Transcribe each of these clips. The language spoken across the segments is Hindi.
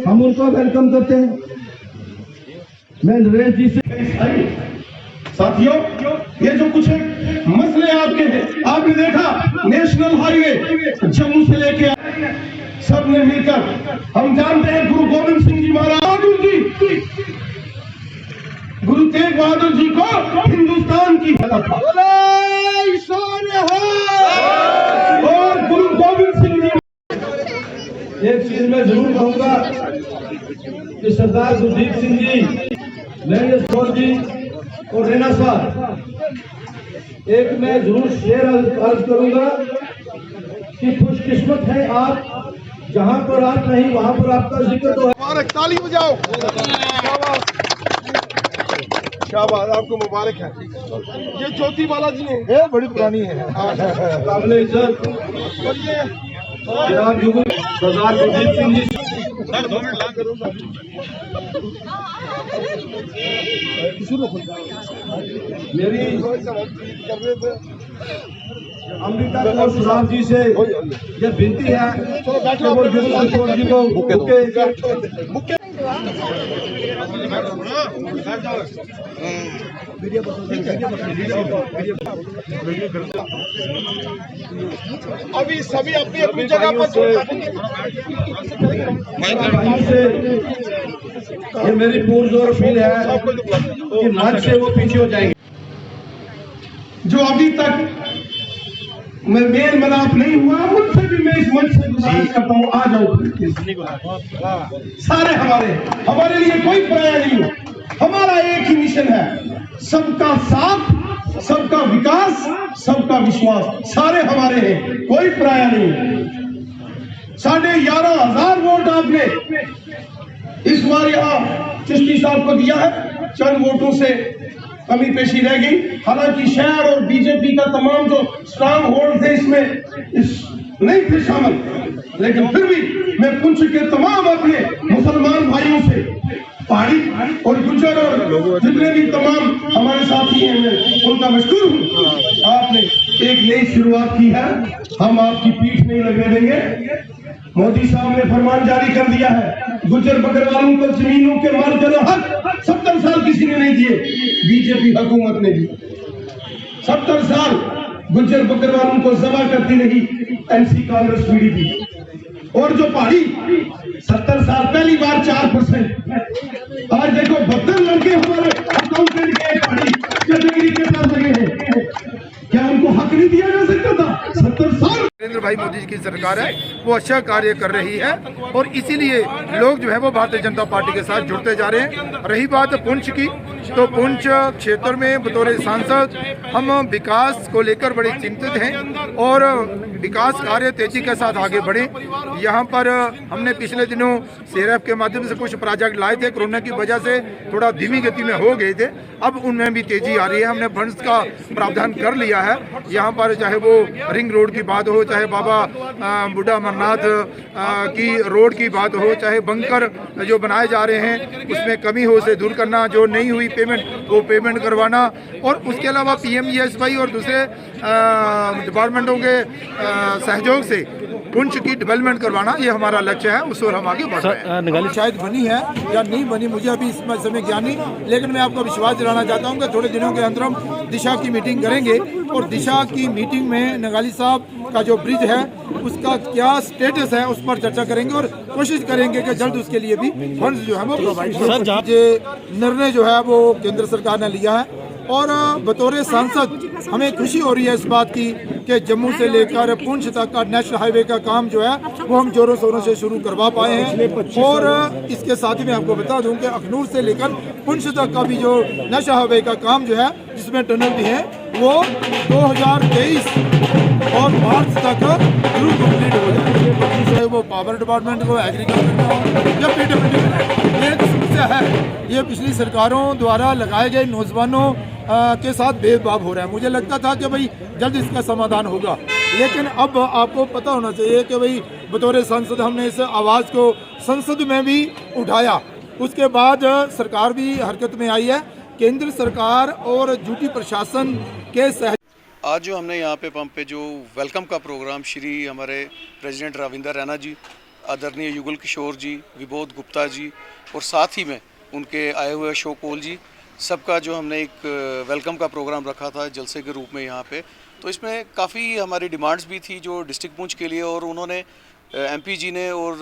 हम उनको वेलकम करते हैं। मैं नरेंद्र जी से साथियों, ये जो कुछ मसले आपके हैं, आपने देखा नेशनल हाईवे जम्मू से लेके सब ने मिलकर, हम जानते हैं गुरु गोविंद सिंह जी महाराज जी, गुरु तेग बहादुर जी को हिंदुस्तान की और गुरु गोविंद सिंह जी। एक चीज मैं जरूर कहूंगा कि सरदार गुरजीत सिंह जी, नरेंद्र जी और रैना साहब, एक मैं जरूर शेर अर्ज करूंगा कि खुशकिस्मत है आप, जहां पर आप नहीं वहां पर आपका जिक्र तो है। मुबारक, ताली बजाओ। शाबाश, आपको मुबारक है। ये ज्योति बालाजी है, बड़ी पुरानी है। काबिल इज्जत जनाब युगल सरदार गुरजीत सिंह जी। मेरी अमृता कौर सुराम जी से ये विनती है कि वो युगल जी को बुके अभी सभी अपनी अपनी जगह पर ये मेरी पुरजोर अपील है कि मंच से वो पीछे हो जाएंगे। जो अभी तक मैं मेल मिलाप नहीं हुआ, उनसे भी मैं इस मंच से गुजारिश करता हूँ, आ जाओ। सारे हमारे लिए कोई पराया नहीं है। हमारा एक ही मिशन है, सबका साथ, सबका विकास, सबका विश्वास। सारे हमारे हैं, कोई पराया नहीं। 11,500 वोट आपने इस बार यहाँ चिश्ती साहब को दिया है, चंद वोटों से कमी पेशी रह गई। हालांकि शहर और बीजेपी का तमाम जो स्ट्रांग होल्ड थे इसमें नहीं थे शामिल, लेकिन फिर भी मैं पुंछ के तमाम अपने मुसलमान भाइयों से, पहाड़ी और गुज्जर और जितने भी तमाम हमारे साथी हैं, मैं उनका मशहूर हूँ। आपने एक नई शुरुआत की है, हम आपकी पीठ नहीं लगने देंगे। मोदी साहब ने फरमान जारी कर दिया है, गुज्जर बकरवालों को जमीनों के मालिक हक 70 साल किसी ने नहीं दिए, बीजेपी हुकूमत ने दिए। 70 साल गुज्जर बकरवालों को जमा करती रही एनसी कांग्रेस पीडीपी। और जो पहाड़ी 70 साल पहली बार 4%, आज देखो 72 लड़के हमारे अकाउंटेंट के पहाड़ी कैटेगरी के साथ लगे हैं। क्या उनको हक नहीं दिया जा सकता था? 70 साल नरेंद्र भाई मोदी जी की सरकार है, वो अच्छा कार्य कर रही है और इसीलिए लोग जो है वो भारतीय जनता पार्टी के साथ जुड़ते जा रहे हैं। रही बात पुंछ की, तो पुंछ क्षेत्र में बतौर सांसद हम विकास को लेकर बड़े चिंतित हैं और विकास कार्य तेजी के साथ आगे बढ़े। यहाँ पर हमने पिछले दिनों सेरफ के माध्यम से कुछ प्रोजेक्ट लाए थे, कोरोना की वजह से थोड़ा धीमी गति में हो गए थे, अब उनमें भी तेजी आ रही है। हमने फंड्स का प्रावधान कर लिया है। यहाँ पर चाहे वो रिंग रोड की बात हो, चाहे बाबा बूढ़ा अमरनाथ की रोड की बात हो, चाहे बंकर जो बनाए जा रहे हैं उसमें कमी हो उसे दूर करना, जो नहीं हुई पेमेंट वो पेमेंट करवाना, और उसके अलावा PMGSY और दूसरे डिपार्टमेंटों के सहयोग से पुंछ की डेवलपमेंट करवाना, ये हमारा लक्ष्य है। उस ओर हम आगे बढ़ रहे हैं। नगाली शायद बनी है या नहीं बनी, मुझे अभी इस समय ज्ञान नहीं, लेकिन मैं आपको विश्वास दिलाना चाहता हूँ कि थोड़े दिनों के अंदर हम दिशा की मीटिंग करेंगे और दिशा की मीटिंग में नगाली साहब का जो ब्रिज है उसका क्या स्टेटस है उस पर चर्चा करेंगे और कोशिश करेंगे कि जल्द उसके लिए भी फंड्स जो है वो प्रोवाइड करें। ये निर्णय जो है वो केंद्र सरकार ने लिया है और बतौर सांसद हमें खुशी हो रही है इस बात की कि जम्मू से लेकर पुंछ तक का नेशनल हाईवे का काम जो है वो हम जोरों शोरों से शुरू करवा पाए हैं। और इसके साथ ही मैं आपको बता दूं कि अखनूर से लेकर पुंछ तक का भी जो नेशनल हाईवे का काम जो है जिसमें टनल भी है वो 2023 और मार्च तक जरूर कंप्लीट हो जाए। चाहे वो पावर डिपार्टमेंट को, एग्रीकल्चर को या PWD वजह है ये पिछली सरकारों द्वारा लगाए गए नौजवानों के साथ भेदभाव हो रहा है। मुझे लगता था कि भाई जल्द इसका समाधान होगा, लेकिन अब आपको पता होना चाहिए कि भाई बतौर सांसद हमने इस आवाज़ को संसद में भी उठाया, उसके बाद सरकार भी हरकत में आई है। केंद्र सरकार और यूटी प्रशासन के आज जो हमने यहाँ पे पंप पे जो वेलकम का प्रोग्राम श्री हमारे प्रेसिडेंट रविंदर रैना जी, आदरणीय युगल किशोर जी, विबोध गुप्ता जी और साथ ही में उनके आए हुए अशोक कोल जी, सबका जो हमने एक वेलकम का प्रोग्राम रखा था जलसे के रूप में यहाँ पे, तो इसमें काफ़ी हमारी डिमांड्स भी थी जो डिस्ट्रिक्ट पुंछ के लिए, और उन्होंने एमपी जी ने और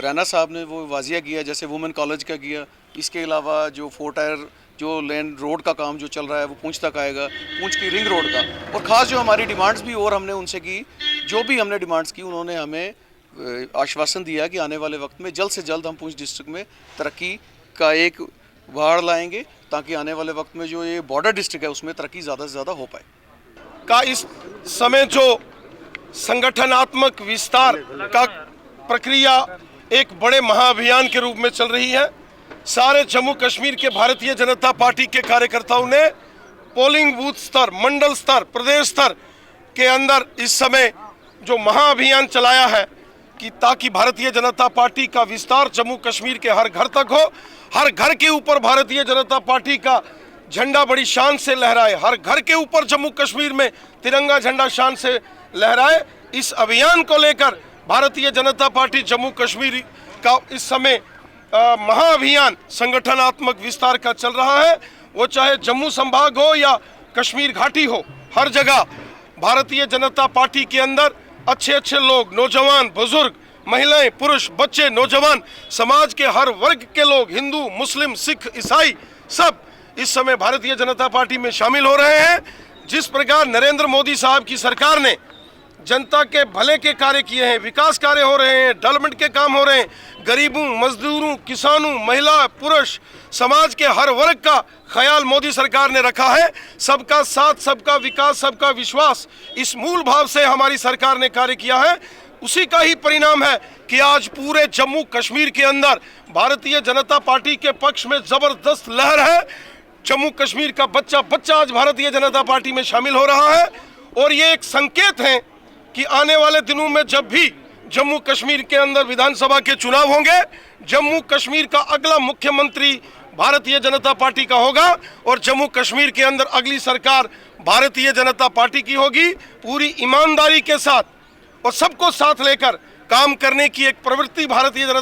रैना साहब ने वो वाजिया किया, जैसे वुमेन कॉलेज का किया। इसके अलावा जो 4 टायर जो लेन रोड का काम जो चल रहा है वो पुंछ तक आएगा, पुंछ की रिंग रोड का, और ख़ास जो हमारी डिमांड्स भी और हमने उनसे की, जो भी हमने डिमांड्स की उन्होंने हमें आश्वासन दिया कि आने वाले वक्त में जल्द से जल्द हम पुंछ डिस्ट्रिक्ट में तरक्की का एक बाढ़ लाएंगे, ताकि आने वाले वक्त में जो ये बॉर्डर डिस्ट्रिक्ट है उसमें तरक्की ज़्यादा से ज़्यादा हो पाए। का इस समय जो संगठनात्मक विस्तार का प्रक्रिया एक बड़े महाअभियान के रूप में चल रही है। सारे जम्मू कश्मीर के भारतीय जनता पार्टी के कार्यकर्ताओं ने पोलिंग बूथ स्तर, मंडल स्तर, प्रदेश स्तर के अंदर इस समय जो महाअभियान चलाया है कि ताकि भारतीय जनता पार्टी का विस्तार जम्मू कश्मीर के हर घर तक हो, हर घर के ऊपर भारतीय जनता पार्टी का झंडा बड़ी शान से लहराए, हर घर के ऊपर जम्मू कश्मीर में तिरंगा झंडा शान से लहराए। इस अभियान को लेकर भारतीय जनता पार्टी जम्मू कश्मीर का इस समय महाअभियान संगठनात्मक विस्तार का चल रहा है। वो चाहे जम्मू संभाग हो या कश्मीर घाटी हो, हर जगह भारतीय जनता पार्टी के अंदर अच्छे अच्छे लोग, नौजवान, बुजुर्ग, महिलाएं, पुरुष, बच्चे, नौजवान, समाज के हर वर्ग के लोग, हिंदू, मुस्लिम, सिख, ईसाई, सब इस समय भारतीय जनता पार्टी में शामिल हो रहे हैं। जिस प्रकार नरेंद्र मोदी साहब की सरकार ने जनता के भले के कार्य किए हैं, विकास कार्य हो रहे हैं, डेवलपमेंट के काम हो रहे हैं, गरीबों, मजदूरों, किसानों, महिला, पुरुष, समाज के हर वर्ग का ख्याल मोदी सरकार ने रखा है। सबका साथ, सबका विकास, सबका विश्वास, इस मूल भाव से हमारी सरकार ने कार्य किया है। उसी का ही परिणाम है कि आज पूरे जम्मू कश्मीर के अंदर भारतीय जनता पार्टी के पक्ष में जबरदस्त लहर है। जम्मू कश्मीर का बच्चा बच्चा आज भारतीय जनता पार्टी में शामिल हो रहा है, और ये एक संकेत है कि आने वाले दिनों में जब भी जम्मू कश्मीर के अंदर विधानसभा के चुनाव होंगे, जम्मू कश्मीर का अगला मुख्यमंत्री भारतीय जनता पार्टी का होगा, और जम्मू कश्मीर के अंदर अगली सरकार भारतीय जनता पार्टी की होगी। पूरी ईमानदारी के साथ और सबको साथ लेकर काम करने की एक प्रवृत्ति भारतीय जनता